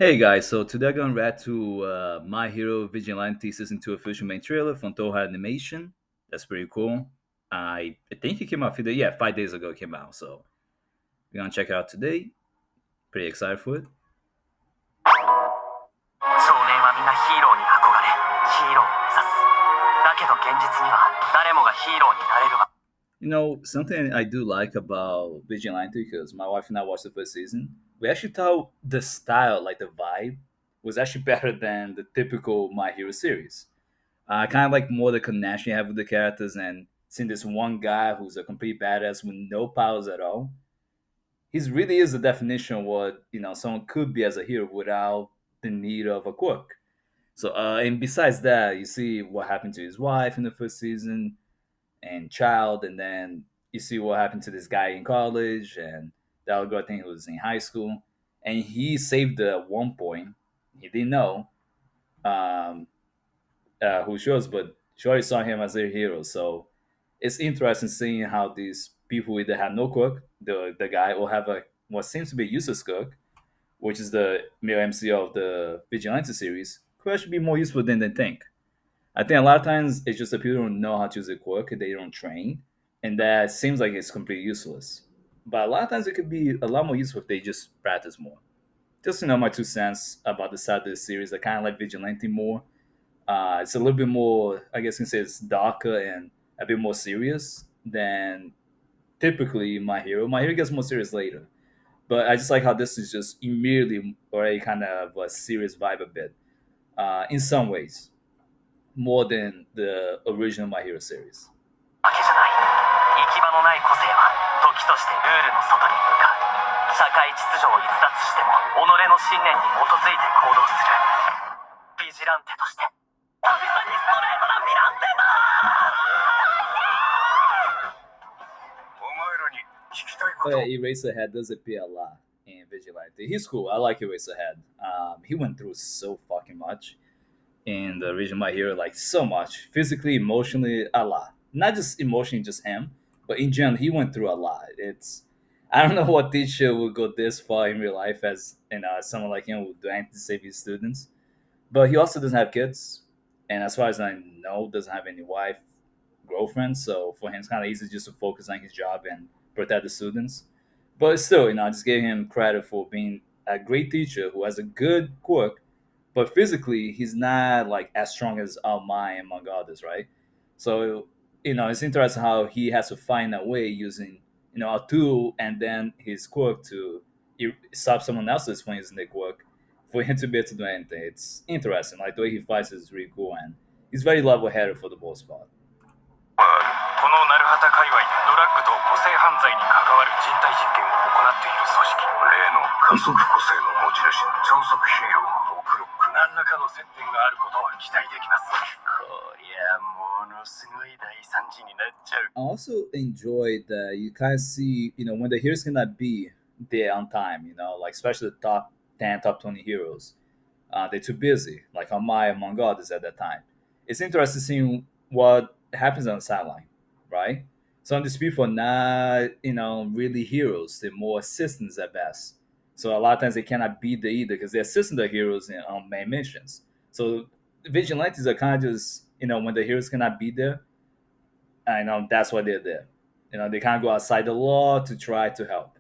Hey guys, so today I'm gonna react to My Hero Vigilante Season 2 official main trailer from TOHO Animation. That's pretty cool. I think it came out 5 days ago it came out, so we're gonna check it out today. Pretty excited for it. 少年はみんなヒーローに憧れヒーローを目指すだけど現実には誰もがヒーローになれるわ Something I do like about Vigilante, because my wife and I watched the first season, we actually thought the style, like the vibe, was actually better than the typical My Hero series. I kind of like more the connection you have with the characters, and seeing this one guy who's a complete badass with no powers at all. He really is the definition of what someone could be as a hero without the need of a quirk. So, and besides that, you see what happened to his wife in the first season and child, and then you see what happened to this guy in college and the other girl. I think he was in high school, and he saved her at one point. He didn't know. Um, who shows, but she already saw him as their hero. So it's interesting seeing how these people either have no cook, the guy, or have a what seems to be a useless cook, which is the male MCO of the Vigilante series, could actually be more useful than they think. I think a lot of times it's just that people don't know how to use a quirk, they don't train, and that seems like it's completely useless. But a lot of times it could be a lot more useful if they just practice more. Just my 2 cents about the side of the series. I kind of like Vigilante more. It's a little bit more, I guess you can say it's darker and a bit more serious than typically My Hero. My Hero gets more serious later. But I just like how this is just immediately already kind of a serious vibe a bit, in some ways, more than the original My Hero series. 行き場のない個性は時としてルールの外に向かう社会秩序を逸脱しても己の信念に基づいて行動するビジランテとして Oh yeah, Eraserhead does appear a lot in Vigilante. He's cool. I like Eraserhead. He went through so fucking much in the original My Hero, like so much physically, emotionally, a lot. Not just emotionally, just him, but in general, he went through a lot. It's I don't know what teacher would go this far in real life as someone like him would do anything to save his students. But he also doesn't have kids, and as far as I know, doesn't have any wife, girlfriend. So for him, it's kind of easy just to focus on his job and protect the students. But still, I just gave him credit for being a great teacher who has a good quirk, but physically he's not like as strong as Almai among others, right? So it's interesting how he has to find a way using a tool and then his quirk to stop someone else's from using their quirk for him to be able to do anything. It's interesting. Like the way he fights is really cool, and he's very level-headed for the most part. このナルハタ界隈でドラッグと個性犯罪に関わる人体実験を行っている組織例の観測補正の持ち主超速兵を送る何らかの接点があることは期待できます。 I also enjoyed that you kind of see, when the heroes cannot be there on time, like especially the top 10, top 20 heroes. They're too busy, like Amaya among others at that time. It's interesting seeing what happens on the sideline, right? Some of these people are not, really heroes. They're more assistants at best. So a lot of times they cannot be there either because they're assisting the heroes on main missions. So vigilantes are kind of just, when the heroes cannot be there, I know that's why they're there. They kind of go outside the law to try to help,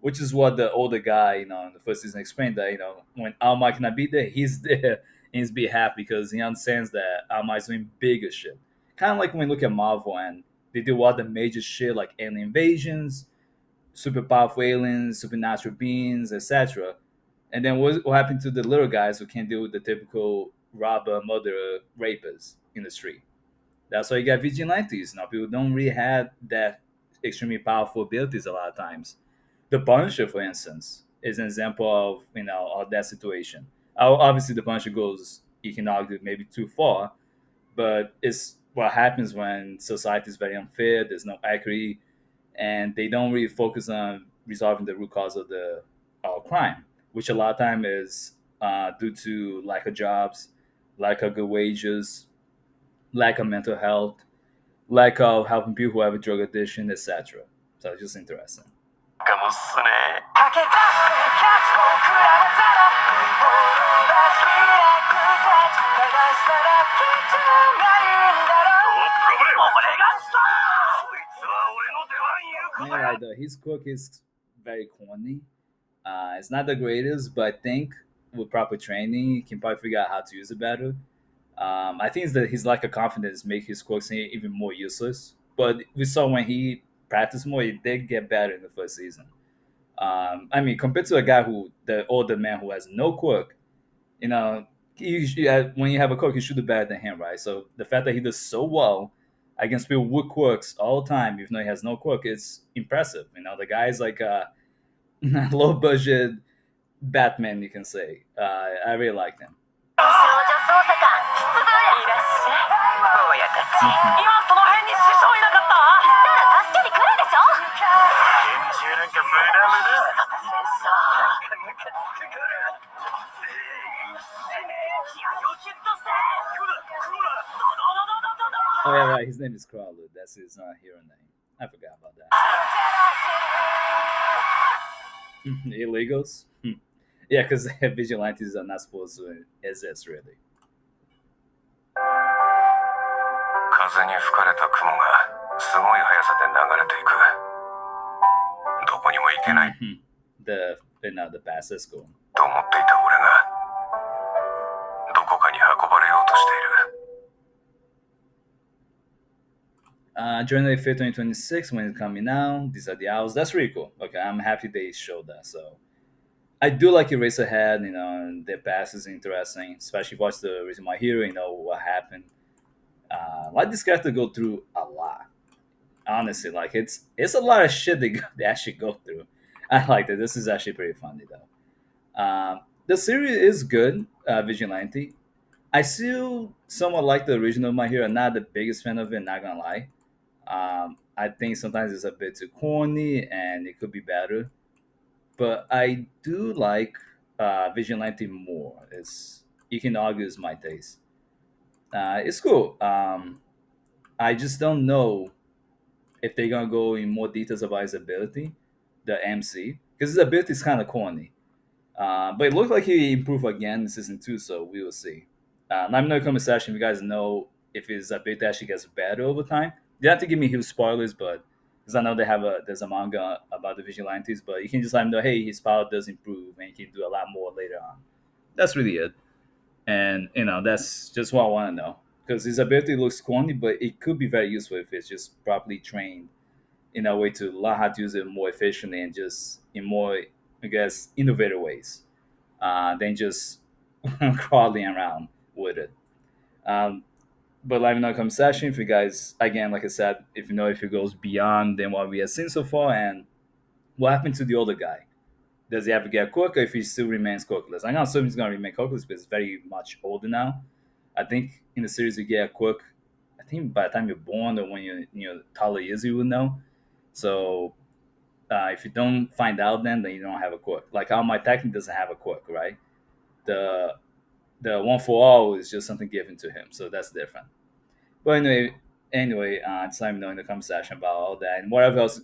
which is what the older guy, in the first season explained that, when Alma cannot be there, he's there in his behalf because he understands that Alma is doing bigger shit. Kind of like when we look at Marvel and they do all the major shit like alien invasions, super powerful aliens, supernatural beings, etc. And then what happened to the little guys who can't deal with the typical robber, murderer, rapers in the street? That's why you got vigilantes. Now people don't really have that extremely powerful abilities a lot of times. The Punisher, for instance, is an example of of that situation. Obviously, the Punisher goes, you can argue, maybe too far, but it's what happens when society is very unfair. There's no equity, and they don't really focus on resolving the root cause of the crime, which a lot of time is due to lack of jobs, lack of good wages, lack of mental health, lack of helping people who have a drug addiction, etc. So it's just interesting. Yeah, right. His cook is very corny. It's not the greatest, but I think with proper training, you can probably figure out how to use it better. I think it's that his lack of confidence make his quirks even more useless. But we saw when he practiced more, he did get better in the first season. I mean, compared to a guy who, the older man who has no quirk, you know, when you have a quirk, you should do better than him, right? So the fact that he does so well against people with quirks all the time, even though he has no quirk, it's impressive. You know, the guy's like a low budget Batman, you can say. I really like him. 少女が無駄無駄。いや、助けに来るでしょ。現実なんか無駄無駄。 Oh yeah, right. His name is Crawler. That's his hero name. I forgot about that. Illegals. Yeah, because vigilantes are not supposed to exist, really. 風に吹かれた雲がすごい速さで流れていく。どこにも行けないと思っていた俺が Mhm. The fastest school. どこかに運ばれようとしている。January 5th, 2026, when it's coming out. These are the hours. That's really cool. Okay, I'm happy they showed that. So I do like Eraserhead, and their past is interesting, especially watch the reason my hero, what happened. Like this character go through a lot. Honestly, like it's a lot of shit they actually go through. I like that. This is actually pretty funny though. The series is good, Vigilante. I still somewhat like the original My Hero. Not the biggest fan of it, not gonna lie. I think sometimes it's a bit too corny and it could be better. But I do like Vigilante more. It's You can argue it's my taste. It's cool. I just don't know if they're gonna go in more details about his ability, the MC, because his ability is kind of corny. But it looked like he improved again in season two, so we will see. Let me know in the comment section if you guys know if his ability actually gets better over time. You don't have to give me huge spoilers, but because I know there's a manga about the vigilantes, but you can just let me know, hey, his power does improve and he can do a lot more later on. That's really it, and that's just what I want to know because his ability looks corny, but it could be very useful if it's just properly trained in a way to learn how to use it more efficiently and just in more, I guess, innovative ways than just crawling around with it. Um, but let me know in the comment section if you guys, again, like I said, if you know if it goes beyond than what we have seen so far, and what happened to the older guy. Does he ever get cooked, or if he still remains cookless? I know assuming he's gonna remain cookless because he's very much older now. I think in the series you get a cook. I think by the time you're born or when you're taller years you will know. So if you don't find out then you don't have a quirk. Like how my technique doesn't have a quirk, right? The the one for all is just something given to him, so that's different. But anyway, just let me know in the comment section about all that and whatever else